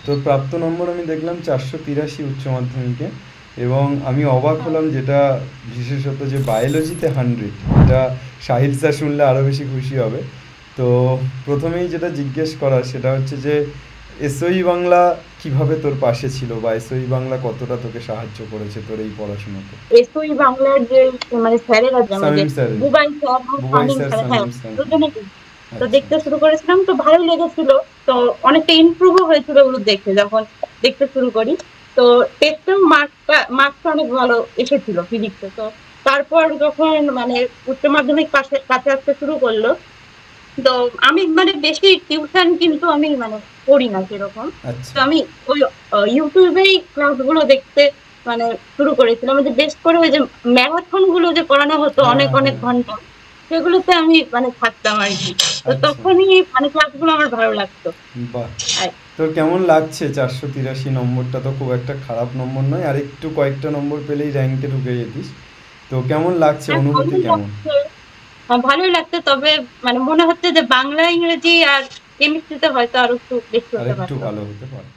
তোর প্রাপ্ত নম্বর আমি দেখলাম 483 উচ্চ মাধ্যমিকে, এবং আমি অবাক হ্যাঁ। হলাম যেটা বিশেষত যে বায়োলজিতে 100, এটা সাহিল স্যার শুনলে আরও বেশি খুশি হবে। তো প্রথমেই যেটা জিজ্ঞেস করার সেটা হচ্ছে যে এসওই বাংলা কিভাবে তোর পাশে ছিল, বা এসওই বাংলা কতটা তোকে সাহায্য করেছে তোর এই পড়াশোনাতে। এসওই বাংলার যে মানে স্যারেরা যে সামিম আমাদের স্যারের, বুবাই স্যার আর বুবাই শামীম স্যার, স্যার, হ্যাঁ, সামিম স্যার। দুজনে। তো আচ্ছা দেখতে আচ্ছা। শুরু করেছিলাম, তো ভালোই লেগেছিল। তো অনেকটা ইমপ্রুভও হয়েছিল ওগুলো দেখে, যখন দেখতে শুরু করি। তো টেস্টেও মার্কটা অনেক ভালো এসেছিল ফিজিক্সে। তো তারপর যখন মানে উচ্চ মাধ্যমিক কাছে আসতে শুরু করলো, তো আমি মানে বেশি টিউশন কিন্তু আমি মানে করি না সেরকম। তো আচ্ছা আমি ওই ইউটিউবেই ক্লাসগুলো দেখতে মানে শুরু করেছিলাম, যে বেশ করে ওই যে ম্যারাথন গুলো যে করানো হতো হ্যাঁ অনেক অনেক হ্যাঁ। ঘন্টা, সেগুলোতে আমি মানে থাকতাম আর কি। তো আচ্ছা। তখনই মানে ক্লাসগুলো আমার ভালো লাগতো। বাহ। আর তোর কেমন লাগছে? 483 নম্বরটা তো খুব একটা খারাপ নম্বর নয়, আর একটু কয়েকটা নম্বর পেলেই র্যাঙ্কে ঢুকে যেতিস। তো কেমন লাগছে, হ্যাঁ, অনুভূতি ভালোই কেমন? লাগছে। ভালোই লাগছে, তবে মানে মনে হচ্ছে যে বাংলা, ইংরেজি আর কেমিস্ট্রিতে হয়তো আরো একটু বেশি আর হতে একটু পারতো। ভালো হতে পারে।